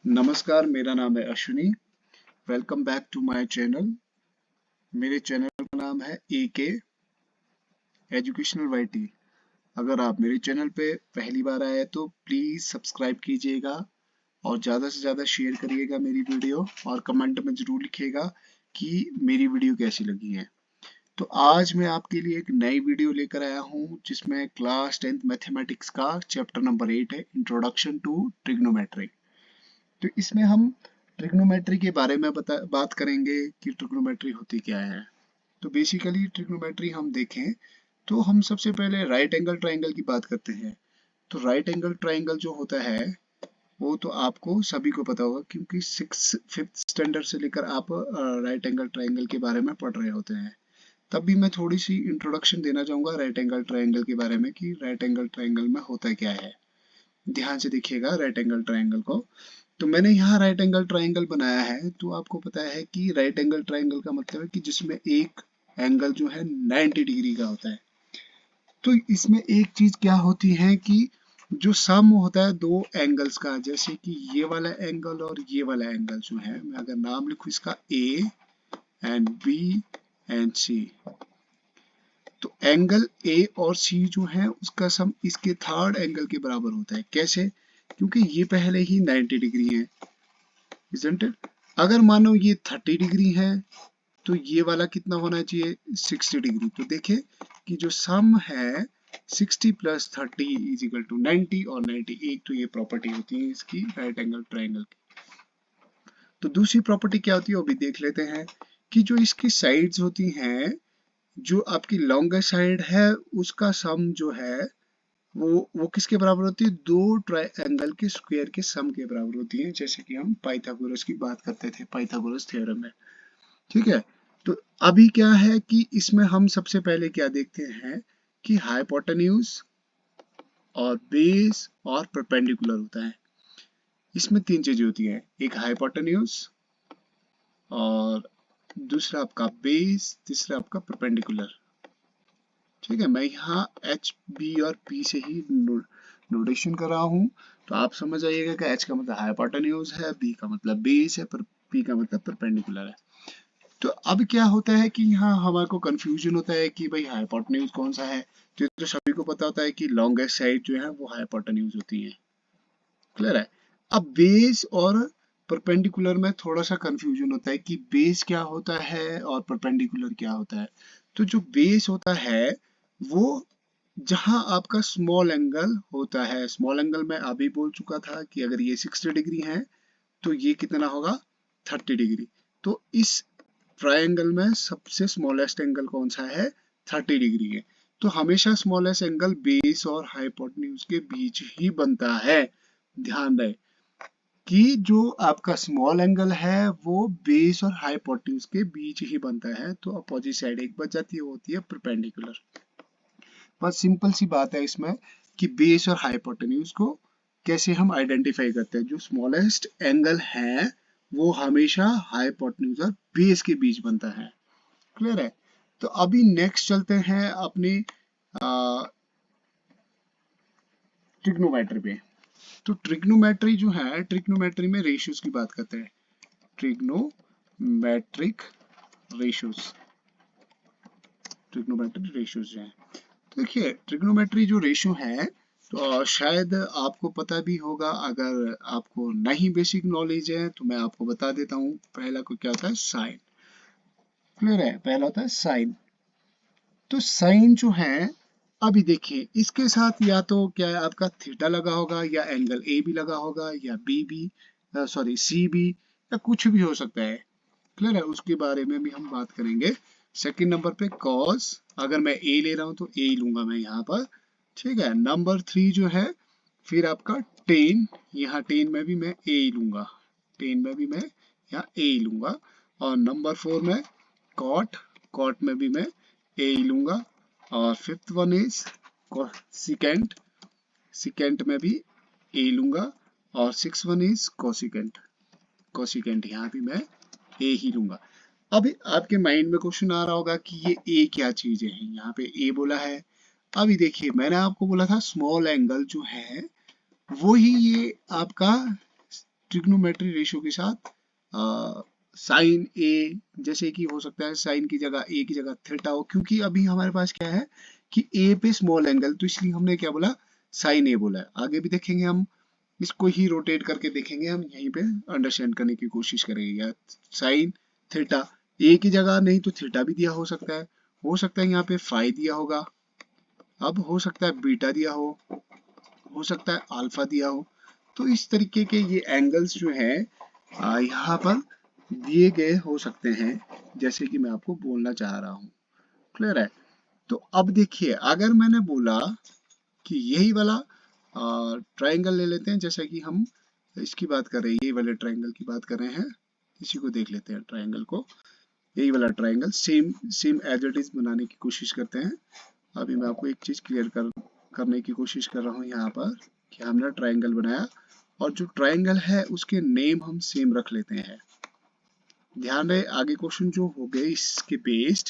नमस्कार, मेरा नाम है Ashwini. Welcome back to my channel. मेरे चैनल का नाम है AK एजुकेशनल वाईटी। अगर आप मेरे चैनल पे पहली बार आए तो प्लीज़ सब्सक्राइब कीजिएगा और ज़्यादा से ज़्यादा शेयर करिएगा मेरी वीडियो, और कमेंट में ज़रूर लिखिएगा कि मेरी वीडियो कैसी लगी है। तो आज मैं आपके लिए एक नई वीडियो लेकर आया हूँ जिसमें क्लास 10th मैथमेटिक्स का चैप्टर नंबर 8 है, इंट्रोडक्शन टू ट्रिग्नोमेट्री। तो इसमें हम ट्रिग्नोमेट्री के बारे में बात करेंगे कि ट्रिग्नोमेट्री होती क्या है। तो बेसिकली ट्रिग्नोमेट्री हम देखें तो हम सबसे पहले राइट एंगल ट्राइंगल की बात करते हैं। तो राइट एंगल ट्राइंगल जो होता है वो तो आपको सभी को पता होगा, क्योंकि 5th स्टैंडर्ड से लेकर आप राइट एंगल ट्राइंगल के बारे में पढ़ रहे होते हैं। तब भी मैं थोड़ी सी इंट्रोडक्शन देना चाहूंगा राइट एंगल ट्राइंगल के बारे में कि राइट एंगल ट्राइंगल में होता क्या है। ध्यान से देखिएगा राइट एंगल ट्राइंगल को। तो मैंने यहाँ राइट एंगल ट्राइंगल बनाया है। तो आपको पता है कि राइट एंगल ट्राइंगल का मतलब है कि जिसमें एक एंगल जो है 90 डिग्री का होता है। तो इसमें एक चीज क्या होती है कि जो सम होता है दो एंगल्स का, जैसे कि ये वाला एंगल और ये वाला एंगल जो है, मैं अगर नाम लिखूं इसका A and B and C, तो एंगल A और C जो है उसका सम इसके थर्ड एंगल के बराबर होता है। कैसे? क्योंकि ये पहले ही 90 डिग्री है, isn't it? अगर मानो ये 30 डिग्री है तो ये वाला कितना होना चाहिए? 60 डिग्री। तो देखिए कि जो सम है 60 प्लस 30 इज इक्वल टू 90 और 90, एक तो ये प्रॉपर्टी होती है इसकी राइट एंगल ट्राइंगल की। तो दूसरी प्रॉपर्टी क्या होती है वो भी देख लेते हैं कि जो इसकी साइड्स होती हैं, जो आपकी लॉन्गेस्ट साइड है उसका सम जो है वो किसके बराबर होती है? दो ट्राइंगल के स्क्वायर के सम के बराबर होती है, जैसे कि हम पाइथागोरस की बात करते थे पाइथागोरस थ्योरम में। ठीक है। तो अभी क्या है कि इसमें हम सबसे पहले क्या देखते हैं कि हाइपोटेन्यूज और बेस और परपेंडिकुलर होता है। इसमें तीन चीजें होती हैं, एक हाइपोटेन्यूज और दूसरा आपका बेस, तीसरा आपका परपेंडिकुलर। ठीक है, मैं यहाँ एच बी और पी से ही नोटेशन कर रहा हूँ। तो आप समझ जाइएगा कि एच का मतलब हाइपोटेन्यूज है, बी का मतलब बेस है, पी का मतलब परपेंडिकुलर है। तो अब क्या होता है कि यहाँ हमारे को कंफ्यूजन होता है कि भाई हाइपोटेन्यूज कौन सा है। तो ये तो सभी को पता होता है कि लॉन्गेस्ट साइड जो है वो हाइपोटेन्यूज होती है। क्लियर है? अब बेस और परपेंडिकुलर में थोड़ा सा कंफ्यूजन होता है कि बेस क्या होता है और परपेंडिकुलर क्या होता है। तो जो बेस होता है वो जहां आपका स्मॉल एंगल होता है, स्मॉल एंगल में अभी बोल चुका था कि अगर ये 60 डिग्री है तो ये कितना होगा? 30 डिग्री। तो इस ट्रायंगल में सबसे स्मॉलेस्ट एंगल कौन सा है? 30 डिग्री है। तो हमेशा स्मॉलेस्ट एंगल बेस और हाइपोटेन्यूज के बीच ही बनता है। ध्यान रहे कि जो आपका स्मॉल एंगल है वो बेस और हाइपोटेन्यूज के बीच ही बनता है। तो अपोजिट साइड एक बच जाती है, वो होती है परपेंडिकुलर। बस सिंपल सी बात है इसमें कि बेस और हाइपोटेन्यूज को कैसे हम आइडेंटिफाई करते हैं। जो स्मॉलेस्ट एंगल है वो हमेशा हाइपोटेन्यूज और बेस के बीच बनता है। क्लियर है? तो अभी नेक्स्ट चलते हैं अपनी ट्रिग्नोमेट्री पे। तो ट्रिग्नोमेट्री जो है, ट्रिग्नोमेट्री में रेशियोज की बात करते हैं। ट्रिग्नोमेट्रिक रेशियोज, ट्रिग्नोमेट्रिक रेशियोज जो है, तो देखिए ट्रिग्नोमेट्री जो रेशियो है तो शायद आपको पता भी होगा। अगर आपको नहीं बेसिक नॉलेज है तो मैं आपको बता देता हूँ। पहला को क्या होता है? साइन। क्लियर है? पहला होता है साइन। तो साइन जो है, अभी देखिए इसके साथ या तो क्या है आपका थीटा लगा होगा, या एंगल ए भी लगा होगा, या बी भी, सॉरी सी भी, या कुछ भी हो सकता है। क्लियर है? उसके बारे में भी हम बात करेंगे। सेकंड नंबर पे कॉस, अगर मैं ए ले रहा हूं तो ए लूंगा मैं यहाँ पर। ठीक है। नंबर 3 जो है फिर आपका टेन, यहाँ टेन में भी मैं ए लूंगा, टेन में भी मैं यहाँ ए लूंगा। और नंबर 4 में कॉट, कॉट में भी मैं ए लूंगा। और fifth one is secant, secant में भी ए लूंगा। और six one is cosecant, cosecant यहाँ भी मैं ए ही लूंगा। अभी आपके माइंड में क्वेश्चन आ रहा होगा कि ये ए क्या चीज है, यहाँ पे ए बोला है। अभी देखिए मैंने आपको बोला था स्मॉल एंगल जो है वो ही ये आपका ट्रिग्नोमेट्री रेशियो के साथ साइन ए, जैसे कि हो सकता है साइन की जगह ए की जगह थीटा हो, क्योंकि अभी हमारे पास क्या है कि ए पे स्मॉल एंगल, तो इसलिए हमने क्या बोला, साइन ए बोला है। आगे भी देखेंगे हम, इसको ही रोटेट करके देखेंगे, हम यहीं पे अंडरस्टैंड करने की कोशिश करेंगे। या साइन थीटा ए की जगह नहीं तो थीटा भी दिया हो सकता है यहाँ पे फाई दिया होगा, अब हो सकता है बीटा दिया हो सकता है अल्फा दिया हो। तो इस तरीके के ये एंगल्स जो है यहाँ पर दिए गए हो सकते हैं, जैसे कि मैं आपको बोलना चाह रहा हूँ। क्लियर है? तो अब देखिए, अगर मैंने बोला कि यही वाला ट्रायंगल ले लेते हैं, जैसा कि हम इसकी बात कर रहे हैं, यही वाले ट्रायंगल की बात कर रहे हैं, इसी को देख लेते हैं ट्रायंगल को, यही वाला triangle same same as it is बनाने की कोशिश करते हैं। अभी मैं आपको एक चीज क्लियर करने की कोशिश कर रहा हूँ यहाँ पर, कि हमने ट्रायंगल बनाया और जो ट्रायंगल है उसके नेम हम सेम रख लेते हैं। ध्यान रहे, आगे क्वेश्चन जो हो गए इसके बेस्ड,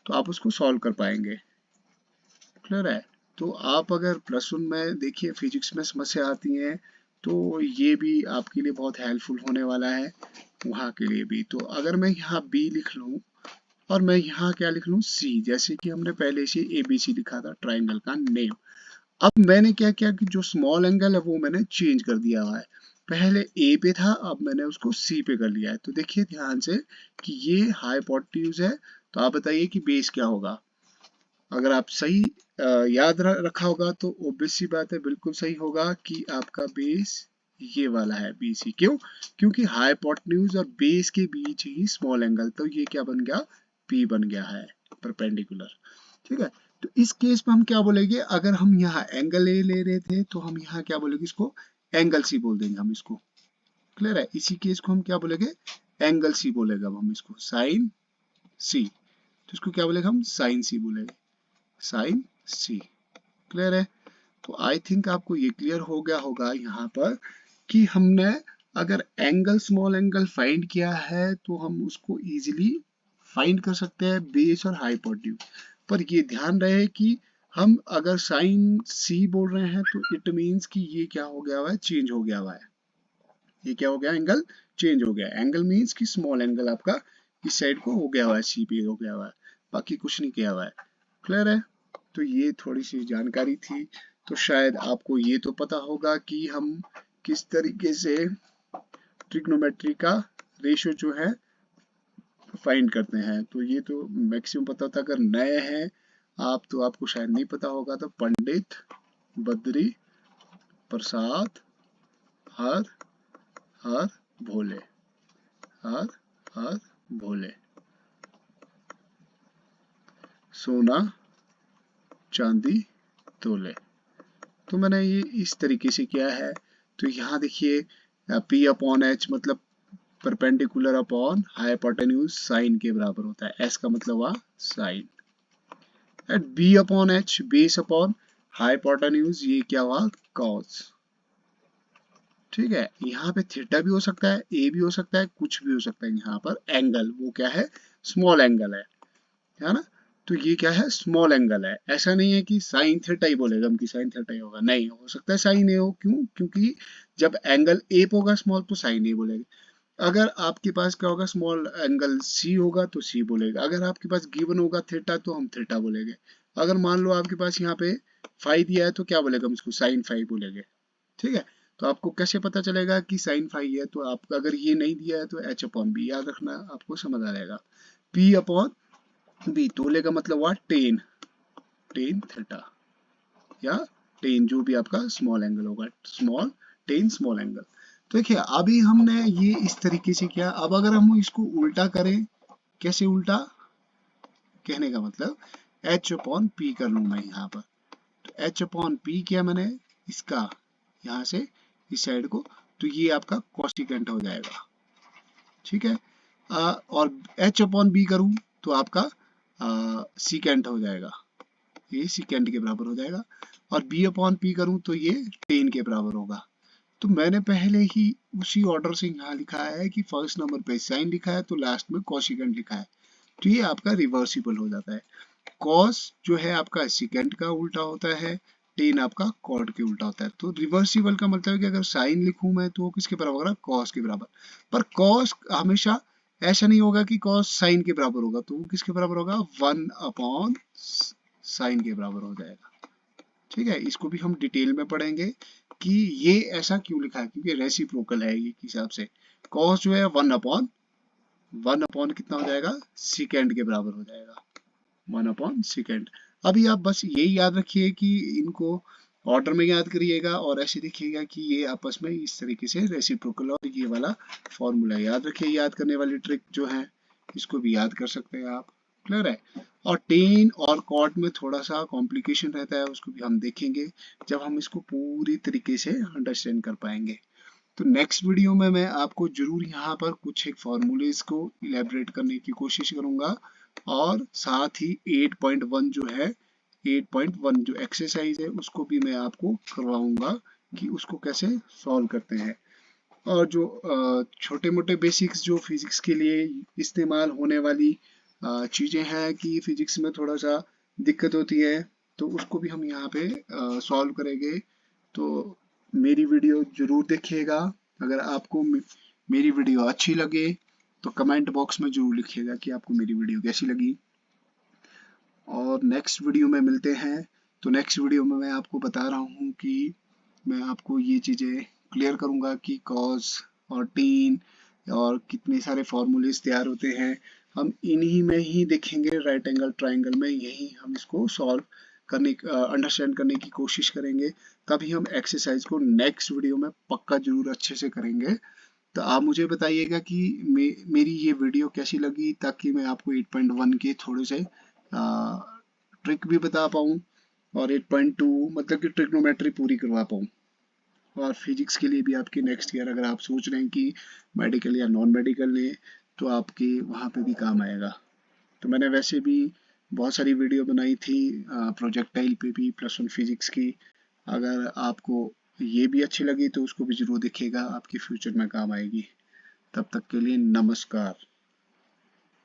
तो आप उसको सॉल्व कर पाएंगे। क्लियर है? तो आप अगर +1 में देखिए फिजिक्स में समस्या आती है, तो ये भी आपके लिए बहुत हेल्पफुल होने वाला है, वहाँ के लिए भी। तो अगर मैं यहाँ बी लिख लूँ और मैं यहाँ क्या लिख लूँ, सी, जैसे कि हमने पहले से ABC लिखा था ट्राइंगल का नेम। अब मैंने क्या किया कि जो स्मॉल एंगल है वो मैंने चेंज कर दिया हुआ है, पहले ए पे था, अब मैंने उसको सी पे कर लिया है। तो देखिए ध्यान से कि ये हाइपोटेन्यूज है, तो आप बताइए कि बेस क्या होगा। अगर आप सही याद रखा होगा तो ऑब्वियस सी बात है, बिल्कुल सही होगा कि आपका बेस ये वाला है BC। क्यों? क्योंकि हाइपोटेन्यूज और बेस के बीच ही स्मॉल एंगल, तो ये क्या बन गया, P बन गया है, परपेंडिकुलर। ठीक है? तो इस केस में हम क्या बोलेंगे, अगर हम यहाँ एंगल ए ले रहे थे तो हम यहाँ क्या बोलेंगे, इसको एंगल सी बोल देंगे हम इसको। क्लियर है? इसी केस को हम क्या बोलेंगे, एंगल सी बोलेगा अब हम इसको, साइन सी। तो इसको क्या बोलेगा, हम साइन सी बोलेंगे, साइन सी। क्लियर है? तो आई थिंक आपको ये क्लियर हो गया होगा यहाँ पर कि हमने अगर एंगल स्मॉल एंगल फाइंड किया है तो हम उसको इजीली फाइंड कर सकते हैं बेस और हाइपोटेन्यूज। पर ये ध्यान रहे कि हम अगर साइन सी बोल रहे हैं तो इट मीन्स कि ये क्या हो गया हुआ है, चेंज हो गया हुआ है। ये क्या हो गया, एंगल चेंज हो गया। एंगल मीन्स कि स्मॉल एंगल आपका इस साइड को हो गया हुआ है, सी पे हो गया हुआ है, बाकी कुछ नहीं किया हुआ है। क्लियर है? तो ये थोड़ी सी जानकारी थी, तो शायद आपको ये तो पता होगा कि हम किस तरीके से ट्रिग्नोमेट्री का रेशियो जो है फाइंड करते हैं। तो ये तो मैक्सिमम पता था, अगर नए हैं आप तो आपको शायद नहीं पता होगा। तो पंडित बद्री प्रसाद हर हर भोले, हर हर भोले, सोना चांदी तोले। तो मैंने ये इस तरीके से किया है। तो यहाँ देखिए P अपॉन H मतलब परपेंडिकुलर अपॉन हाइपोटेन्यूज साइन के बराबर होता है, S का मतलब हुआ sine, at B upon H base upon hypotenuse, ये क्या हुआ, कॉस। ठीक है? यहाँ पे थीटा भी हो सकता है, ए भी हो सकता है, कुछ भी हो सकता है। यहाँ पर एंगल वो क्या है, स्मॉल एंगल है ना? तो ये क्या है, स्मॉल एंगल है। ऐसा नहीं है कि साइन थीटा ही बोलेगा हम कि साइन थीटा ही होगा, नहीं, हो सकता है साइन ए हो। क्यों? क्योंकि जब एंगल ए पे होगा स्मॉल तो साइन ए बोलेगा। अगर आपके पास क्या होगा, स्मॉल एंगल सी होगा तो सी बोलेगा। अगर आपके पास गिवन होगा थीटा तो हम थीटा बोलेंगे। अगर मान लो आपके पास यहाँ पे फाई दिया है तो क्या बोलेगा, हम इसको साइन फाई बोलेंगे। ठीक है? तो आपको कैसे पता चलेगा कि साइन फाई है, तो आप अगर ये नहीं दिया है तो H अपॉन बी याद रखना, आपको समझ आ जाएगा। P अपॉन बी, तोले का मतलब हुआ टेन, टेन थीटा, या टेन जो भी आपका स्मॉल एंगल होगा, स्मॉल टेन स्मॉल एंगल। तो देखिए अभी हमने ये इस तरीके से किया। अब अगर हम इसको उल्टा करें, कैसे उल्टा, कहने का मतलब H अपॉन पी कर लूं मैं यहाँ पर। तो H अपॉन पी किया मैंने इसका, यहाँ से इस साइड को, तो ये आपका कॉसिकेंट हो जाएगा। ठीक है? और H अपॉन बी करूं तो आपका सीकेंट हो जाएगा, ये सीकेंट के बराबर हो जाएगा। और B अपॉन पी करूं तो ये टेन के बराबर होगा। तो मैंने पहले ही उसी ऑर्डर से यहाँ लिखा है कि फर्स्ट नंबर पे साइन लिखा है तो लास्ट में कॉसिकेंट लिखा है, तो ये आपका रिवर्सिबल हो जाता है। कॉस जो है आपका सीकेंट का उल्टा होता है, टेन आपका कॉट के उल्टा होता है। तो रिवर्सिबल का मतलब है कि अगर साइन लिखूं मैं तो वो किसके बराबर होगा, कॉस के बराबर। पर कॉस हमेशा ऐसा नहीं होगा कि कॉस साइन के बराबर होगा, तो वो किसके बराबर होगा, 1/साइन के बराबर हो जाएगा। ठीक है, इसको भी हम डिटेल में पढ़ेंगे कि ये ऐसा क्यों लिखा है, क्योंकि रेसिप्रोकल है ये के हिसाब से। कॉस जो है 1/1 कितना हो जाएगा, सेकेंड के बराबर हो जाएगा, 1/सेकेंड। अभी आप बस यही याद रखिए कि इनको ऑर्डर में याद करिएगा और ऐसे देखिएगा कि ये आपस में इस तरीके से रेसिप्रोकल, और ये वाला फॉर्मूला याद रखिए। याद करने वाली ट्रिक जो है इसको भी याद कर सकते हैं आप। क्लियर है। और टेन और कॉट में थोड़ा सा कॉम्प्लिकेशन रहता है, उसको भी हम देखेंगे जब हम इसको पूरी तरीके से अंडरस्टैंड कर पाएंगे। तो नेक्स्ट वीडियो में मैं आपको जरूर यहाँ पर कुछ एक फॉर्मूलेज को इलेबरेट करने की कोशिश करूंगा, और साथ ही 8.1 जो है, 8.1 जो एक्सरसाइज है उसको भी मैं आपको करवाऊंगा कि उसको कैसे सॉल्व करते हैं। और जो छोटे मोटे बेसिक्स जो फिजिक्स के लिए इस्तेमाल होने वाली चीज़ें हैं कि फिजिक्स में थोड़ा सा दिक्कत होती है, तो उसको भी हम यहाँ पे सॉल्व करेंगे। तो मेरी वीडियो जरूर देखिएगा। अगर आपको मेरी वीडियो अच्छी लगे तो कमेंट बॉक्स में जरूर लिखिएगा कि आपको मेरी वीडियो कैसी लगी। और नेक्स्ट वीडियो में मिलते हैं। तो नेक्स्ट वीडियो में मैं आपको बता रहा हूँ कि मैं आपको ये चीज़ें क्लियर करूँगा कि कॉस और टीन और कितने सारे फॉर्मूलेस तैयार होते हैं। हम इन्हीं में ही देखेंगे, राइट एंगल ट्राइंगल में यही हम इसको सॉल्व करने, अंडरस्टैंड करने की कोशिश करेंगे। तभी हम एक्सरसाइज को नेक्स्ट वीडियो में पक्का जरूर अच्छे से करेंगे। तो आप मुझे बताइएगा कि मेरी ये वीडियो कैसी लगी, ताकि मैं आपको 8.1 के थोड़े से ट्रिक भी बता पाऊँ, और 8.2 मतलब कि ट्रिग्नोमेट्री पूरी करवा पाऊँ। और फिजिक्स के लिए भी आपके नेक्स्ट ईयर अगर आप सोच रहे हैं कि मेडिकल या नॉन मेडिकल लें तो आपके वहाँ पे भी काम आएगा। तो मैंने वैसे भी बहुत सारी वीडियो बनाई थी प्रोजेक्टाइल पे भी, +1 फिजिक्स की। अगर आपको ये भी अच्छी लगी तो उसको भी जरूर देखिएगा, आपके फ्यूचर में काम आएगी। तब तक के लिए नमस्कार।